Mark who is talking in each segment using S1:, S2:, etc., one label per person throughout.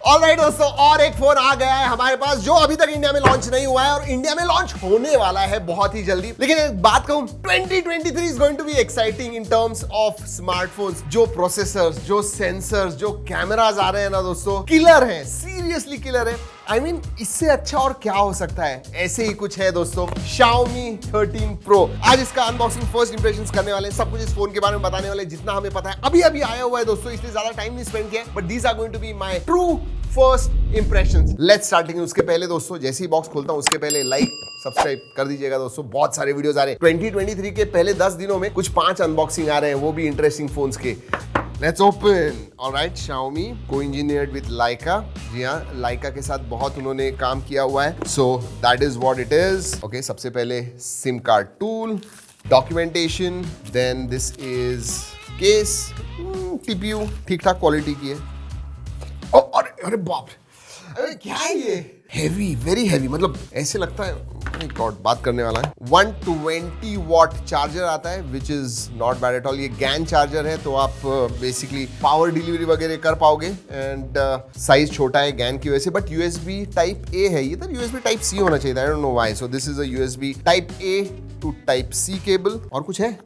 S1: Alright दोस्तों, और एक फोन आ गया है हमारे पास जो अभी तक इंडिया में लॉन्च नहीं हुआ है और इंडिया में लॉन्च होने वाला है बहुत ही जल्दी। लेकिन एक बात कहूं, 2023 is going to be exciting in terms of smartphones. जो प्रोसेसर्स, जो सेंसर्स, जो कैमरास आ रहे हैं ना दोस्तों, किलर है, सीरियसली किलर है। I mean, इससे अच्छा और क्या हो सकता है? ऐसे ही कुछ है दोस्तों, Xiaomi 13 Pro। आज इसका अनबॉक्सिंग, फर्स्ट इंप्रेशंस करने वाले हैं, सब कुछ इस फोन के बारे में बताने वाले हैं जितना हमें पता है। अभी आया हुआ है दोस्तों, इसलिए ज्यादा टाइम नहीं स्पेंड किया, but these are going to be my true first impressions. Let's starting. उसके पहले दोस्तों, जैसे ही बॉक्स खोलता हूं उसके पहले लाइक सब्सक्राइब कर दीजिएगा दोस्तों। बहुत सारे वीडियोस आ रहे हैं 2023 के पहले 10 दिनों में, कुछ 5 अनबॉक्सिंग आ रहे हैं, वो भी इंटरेस्टिंग फोन्स के। Let's open. Alright, Xiaomi co-engineered with Leica. जी हाँ, Leica के साथ बहुत उन्होंने काम किया हुआ है. So that is what it is. Okay, सबसे पहले SIM card tool, documentation, then this is case, TPU ठीक ठाक क्वालिटी की है. अरे बाप, अरे क्या है ये? हेवी, वेरी हेवी, मतलब ऐसे लगता है गॉड बात करने वाला है। 120 वॉट चार्जर आता है, which is not bad at all. ये गैन चार्जर है, तो आप बेसिकली पावर डिलीवरी वगैरह कर पाओगे। एंड साइज छोटा है गैन की वजह से, बट USB टाइप A है ये, तो USB टाइप C होना चाहिए। I don't know why. So this is a USB type A to type C cable. और कुछ है?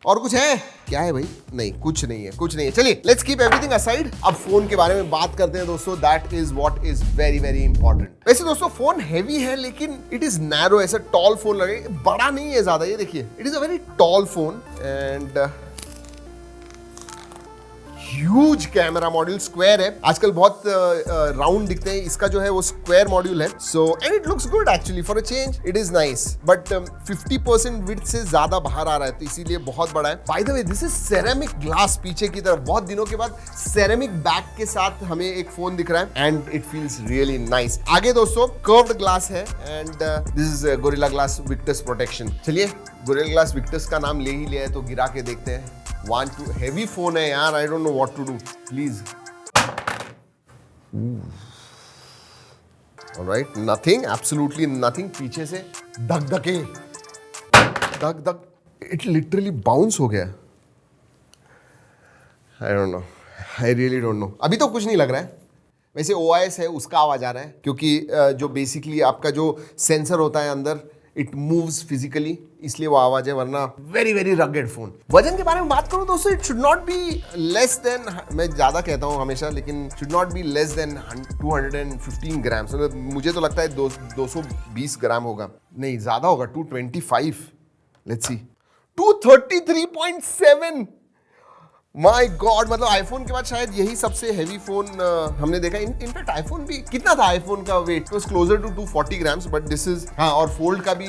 S1: और कुछ है? क्या है भाई? नहीं, कुछ नहीं है, कुछ नहीं है। चलिए, लेट्स कीप एवरीथिंग असाइड। अब फोन के बारे में बात करते हैं दोस्तों। That is what is very very important. वैसे दोस्तों फोन हैवी है, लेकिन इट इज नैरो, ऐसा टॉल फोन लगे, बड़ा नहीं है ज्यादा। ये देखिए, it is a very tall phone and huge camera module. Square है, आजकल बहुत राउंड दिखते हैं, इसका जो है वो स्क्वायर मॉड्यूल है। So and it looks good actually, for a change it is nice, but 50% width से ज्यादा बाहर आ रहा है, तो इसीलिए बहुत बड़ा है। By the way, this is ceramic glass पीछे की तरफ। बहुत दिनों के बाद सेरेमिक बैक के साथ हमें एक फोन दिख रहा है and it feels really nice. आगे दोस्तों कर्व्ड ग्लास है and this is gorilla glass Victus protection. चलिए, गोरिल्ला ग्लास विक्टस का नाम ले ही लिया है, तो गिरा के देखते हैं। 1 2 हेवी फोन है यार, I don't know what to do, please. Alright, nothing, absolutely nothing. पीछे से धक, इट लिटरली बाउंस हो गया। I don't know, I really don't know. अभी तो कुछ नहीं लग रहा है। वैसे OIS है, उसका आवाज आ रहा है, क्योंकि जो बेसिकली आपका जो सेंसर होता है अंदर, इट मूव्स फिजिकली, इसलिए वो आवाज है, वरना वेरी वेरी रगेड फोन। वजन के बारे में बात करूं दोस्तों, it should not be less than, मैं ज्यादा कहता हूं हमेशा, लेकिन should not be less than 215 ग्राम। मुझे तो लगता है 220 ग्राम होगा, नहीं ज्यादा होगा, 225। Let's see, 233.7। माय गॉड, मतलब आईफोन के बाद शायद यही सबसे हेवी फोन हमने देखा। इनफैक्ट आईफोन भी कितना था, आईफोन का weight was closer to 240 grams, but this is, हाँ, और फोल्ड का भी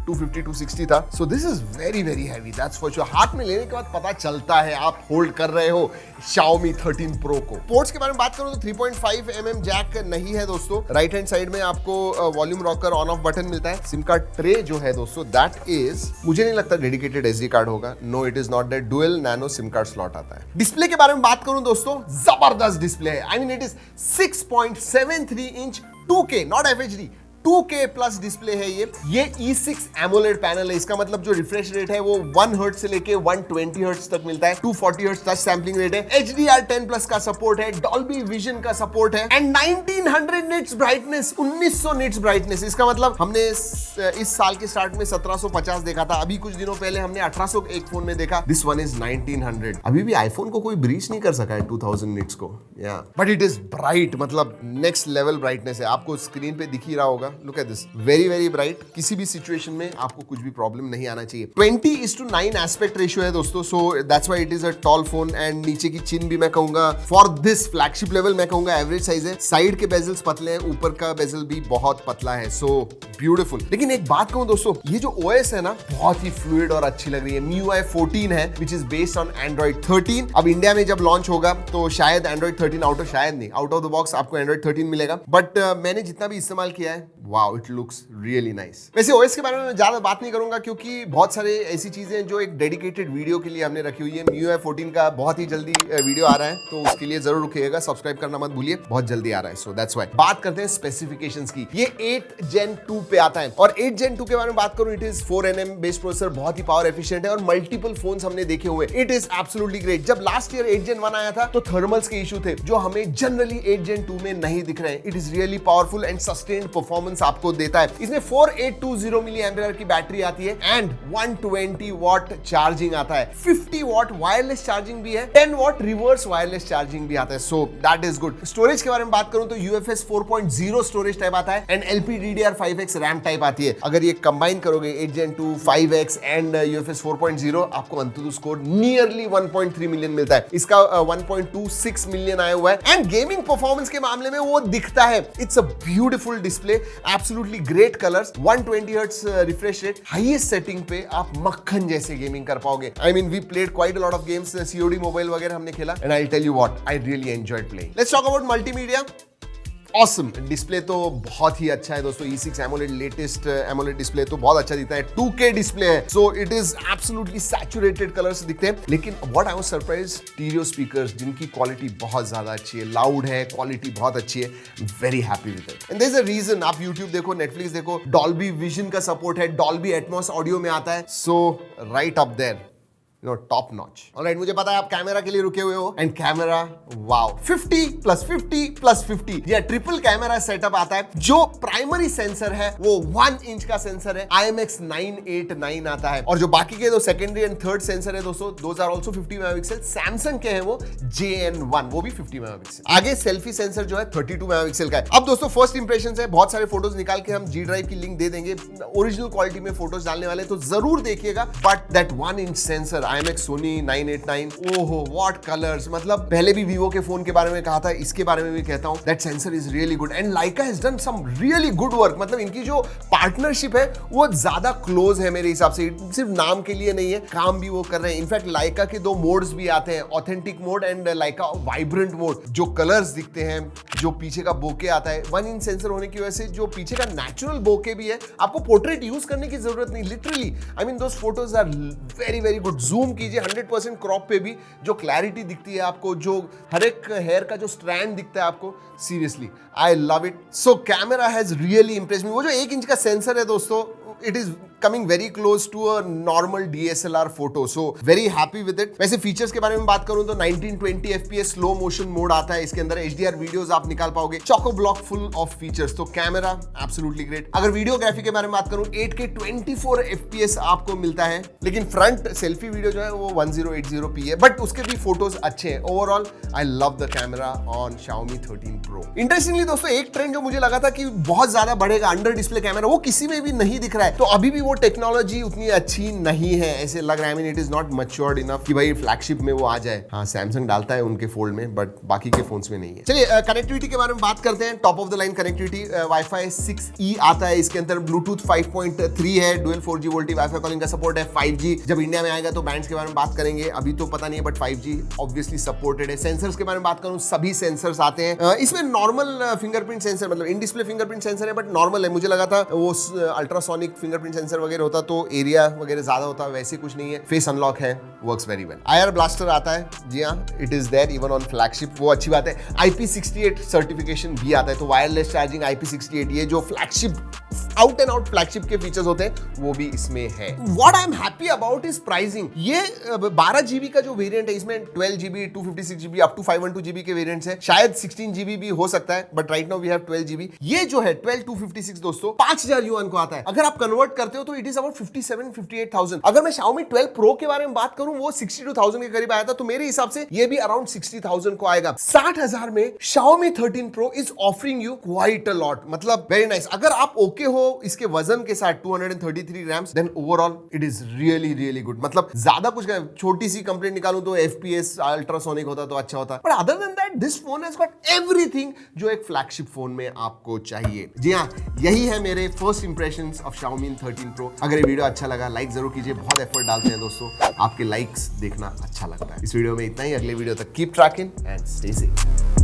S1: 250 260 था। So this is very very heavy, that's for sure. हाथ में लेने के बाद पता चलता है आप होल्ड कर रहे हो Xiaomi 13 Pro को। पोर्ट्स के बारे में बात करूं तो 3.5 mm जैक नहीं है दोस्तों। राइट हैंड साइड में आपको volume rocker on off button मिलता है। सिम कार्ड ट्रे जो है दोस्तों, दैट इज, मुझे नहीं लगता डेडिकेटेड SD कार्ड होगा। No, it is not that. Dual nano sim card slot आता है। डिस्प्ले के बारे में बात करूं दोस्तों, जबरदस्त डिस्प्ले है। I mean, it is 6.73 inch 2K, not FHD, 2K plus display है ये E6 AMOLED पैनल है। इसका मतलब जो रिफ्रेश रेट है वो 1 हर्ट्ज से लेके 120 हर्ट्ज तक मिलता है। 240 हर्ट्ज टच सैंपलिंग रेट है। HDR10 प्लस का सपोर्ट है। डॉल्बी विजन का सपोर्ट है and 1900 nits brightness, 1900 nits brightness. इसका मतलब हमने इस साल के स्टार्ट में 1750 देखा था, अभी कुछ दिनों पहले हमने 1800 एक फोन में देखा। This one is 1900। अभी भी आईफोन को कोई ब्रीच नहीं कर सका है 2000 निट्स को, या बट इट इज ब्राइट, मतलब नेक्स्ट लेवल ब्राइटनेस है। आपको स्क्रीन पे दिख ही रहा होगा, look at this, very very bright. किसी भी सिचुएशन में आपको कुछ भी प्रॉब्लम नहीं आना चाहिए। 20:9 एस्पेक्ट रेशियो है दोस्तों, so that's why it is a tall phone. And नीचे की चिन भी मैं कहूंगा फॉर दिस फ्लैगशिप लेवल, मैं कहूंगा एवरेज साइज है। साइड के बेजल्स पतले हैं, ऊपर का बेजल भी बहुत पतला है, सो ब्यूटीफुल। लेकिन एक बात कहूं दोस्तों, ये जो OS है ना, बहुत ही फ्लूइड और अच्छी लग रही है। MIUI 14 है, which is based on Android 13। अब इंडिया में जब लॉन्च होगा तो शायद Android 13 out of the box आपको Android 13 मिलेगा। बट मैंने जितना भी इस्तेमाल किया है, wow, it looks really nice. वैसे ओएस के बारे में मैं ज्यादा बात नहीं करूंगा क्योंकि बहुत सारे ऐसी चीजें जो एक डेडिकेटेड वीडियो के लिए हमने रखी हुई है। MIUI 14 का बहुत ही जल्दी वीडियो आ रहा है, तो उसके लिए जरूर रुकिएगा, सब्सक्राइब करना मत भूलिए, बहुत जल्दी आ रहा है। सो दैट्स व्हाई बात करते हैं स्पेसिफिकेशंस की। ये 8 Gen 2 पे आता है और 8 Gen 2 के बारे में बात करूं, it is 4nm based processor, बहुत ही पावर एफिशिएंट है और मल्टीपल फोन्स हमने देखे हुए, इट इज एब्सोल्युटली ग्रेट। जब लास्ट ईयर 8 Gen 1 आया था तो थर्मल्स के इशू थे जो हमें जनरली 8 Gen 2 में नहीं दिख रहे हैं। It is really powerful and sustained performance आपको देता है। इसमें 4820 मिली एम्पियर की बैटरी आती है एंड 120 वॉट चार्जिंग आता है, 50 वॉट वायरलेस चार्जिंग भी है, 10 वॉट रिवर्स वायरलेस चार्जिंग भी आता है। So that is good. Storage के बारे में बात करूं तो UFS 4.0 स्टोरेज टाइप आता है एंड LPDDR5X रैम टाइप आती है। अगर ये कंबाइन करोगे 8 Gen 2, 5X एंड UFS 4.0, आपको अंततः स्कोर नियरली 1.3 मिलियन मिलता है। इसका 1.26 मिलियन आया हुआ है एंड गेमिंग परफॉर्मेंस के मामले में वो दिखता है। It's a beautiful display, absolutely great colours, 120 hertz refresh rate, highest setting पे आप मक्खन जैसे गेमिंग कर पाओगे। I mean we played quite a lot of games, COD mobile वगैरह हमने खेला and I tell you what, I really enjoyed playing. Let's talk about multimedia. Awesome display तो बहुत ही अच्छा है दोस्तों। E6 AMOLED latest AMOLED display तो बहुत अच्छा दिखता है, 2K डिस्प्ले है, so it is absolutely saturated colours दिखते हैं। लेकिन what I was surprise, stereo speakers जिनकी क्वालिटी बहुत ज्यादा अच्छी है, लाउड है, क्वालिटी बहुत अच्छी है, very happy with it. And there is a reason, आप YouTube देखो, Netflix देखो, डॉल्बी विजन का सपोर्ट है, डॉल्बी एटमॉस ऑडियो में आता है, so right up there, top notch. Alright, मुझे पता है आप कैमरा के लिए रुके हुए हो एंड कैमरा वाओ, 50+50+50 ये ट्रिपल कैमरा सेटअप आता है। जो प्राइमरी सेंसर है वो 1 इंच का सेंसर है, IMX 989 आता है और जो बाकी के दो सेकेंडरी एंड थर्ड सेंसर है दोस्तों, those are also 50 megapixel. Samsung के हैं वो JN1, वो भी 50 मेगापिक्सल। आगे सेल्फी सेंसर जो है 32 मेगापिक्सल का है। अब दोस्तों फर्स्ट इंप्रेशन है, बहुत सारे फोटोज निकाल के हम G ड्राइव की लिंक दे देंगे, ओरिजिनल क्वालिटी में फोटोज डालने वाले, तो जरूर देखिएगा। But that 1 inch sensor IMX Sony 989, ओहो व्हाट कलर्स। मतलब पहले भी Vivo के फोन के बारे में कहा था, इसके बारे में भी कहता हूं, that sensor is really good and Leica has done some really good work. मतलब इनकी जो पार्टनरशिप है वो ज्यादा क्लोज है मेरे हिसाब से, सिर्फ नाम के लिए नहीं है, काम भी वो कर रहे हैं। इनफैक्ट Leica के 2 मोड्स भी आते हैं, authentic mode and Leica vibrant mode. जो कलर्स दिखते हैं, जो पीछे का बोके आता है, 1 इंच सेंसर होने की वजह से जो पीछे का नेचुरल बोके भी है, आपको पोर्ट्रेट यूज करने की जरूरत नहीं, literally I mean those photos are very very good. Zoom कीजिए 100% क्रॉप पे भी जो क्लैरिटी दिखती है आपको, जो हर एक हेयर का जो स्ट्रैंड दिखता है आपको, seriously I love it. So camera has really impressed me. वो जो 1 इंच का सेंसर है दोस्तों, it is coming very close to a normal DSLR photo, so very happy with it। वैसे फीचर्स के बारे में बात करूं तो 1920 FPS स्लो मोशन मोड आता है, इसके अंदर HDR वीडियोस आप निकाल पाओगे, choco block full of features, तो कैमरा एब्सोल्युटली ग्रेट। अगर वीडियोग्राफी के बारे में बात करूं, 8K 24 FPS आपको मिलता है, लेकिन फ्रंट सेल्फी वीडियो जो है वो 1080p है, बट उसके भी फोटोज अच्छे हैं। Overall I love the camera on Xiaomi 13 Pro। Interestingly दोस्तों, एक ट्रेंड जो मुझे लगा था कि बहुत ज्यादा बढ़ेगा अंडर डिस्प्ले कैमरा, वो किसी में भी नहीं दिख रहा है। तो अभी भी वो टेक्नोलॉजी उतनी अच्छी नहीं है, ऐसे लग रहा है। I mean it is not matured enough कि भाई फ्लैगशिप में वो आ जाए। हाँ, सैमसंग डालता है उनके फोल्ड में, बट बाकी के फोन्स में नहीं है। चलिए कनेक्टिविटी के बारे में बात करते हैं। Top of the line connectivity, wifi 6E आता है, इसके अंदर ब्लूटूथ 5.3 है, dual 4G VoLTE wifi calling का सपोर्ट है, 5G जब इंडिया में आएगा तो बैंड्स के बारे में बात करेंगे, अभी तो पता नहीं है, बट 5G ऑब्वियसली सपोर्टेड है। सेंसर्स के बारे में बात करूं, सभी सेंसर्स आते हैं। इसमें नॉर्मल फिंगरप्रिंट सेंसर, मतलब इन डिस्प्ले फिंगरप्रिंट सेंसर है, बट नॉर्मल है। मुझे लगा था वो अल्ट्रासोनिक फिंगरप्रिंट सेंसर वगैरह होता तो एरिया वगैरह ज्यादा होता, वैसे कुछ नहीं है। फेस अनलॉक है, works very well. IR blaster आता है, जी हाँ, it is there even on flagship, वो अच्छी बात है। IP68 सर्टिफिकेशन भी आता है, तो वायरलेस चार्जिंग IP68, ये जो flagship out and out flagship के फीचर्स होते हैं वो भी इसमें है। What I am happy about is pricing. ये 12 GB का जो वेरिएंट है, इसमें 12 GB, 256 GB, up to 512 GB के वेरिएंट्स है, शायद 16 GB भी हो सकता है, but right now we have 12 GB। ये जो है 12/256 दोस्तों 5000 युआन को आता है। अगर आप कन्वर्ट करते हो तो इट इज अबाउट 57-58,000। अगर मैं Xiaomi 12 Pro के बारे में बात करूं, वो 62,000 के करीब आया था, तो मेरे हिसाब से ये भी अराउंड 60,000 को आएगा। 60,000 में Xiaomi 13 Pro is offering you quite a lot, मतलब वेरी नाइस। अगर आप ओके हो इसके वजन के साथ, 233 grams, then overall it is really really good. मतलब ज्यादा कुछ, छोटी सी कंप्लेंट निकालूं तो FPS अल्ट्रासोनिक होता तो अच्छा होता, but other than that this phone has got everything जो एक फ्लैगशिप फोन में आपको चाहिए। जी हाँ, यही है मेरे first impressions of Xiaomi 13 Pro। अगर ये वीडियो अच्छा लगा, लाइक जरूर कीजिए, बहुत एफर्ट डालते हैं दोस्तों, आपके लाइक्स देखना अच्छा लगता है। इस वीडियो में इतना ही, अगले वीडियो तक keep trekking and stay safe.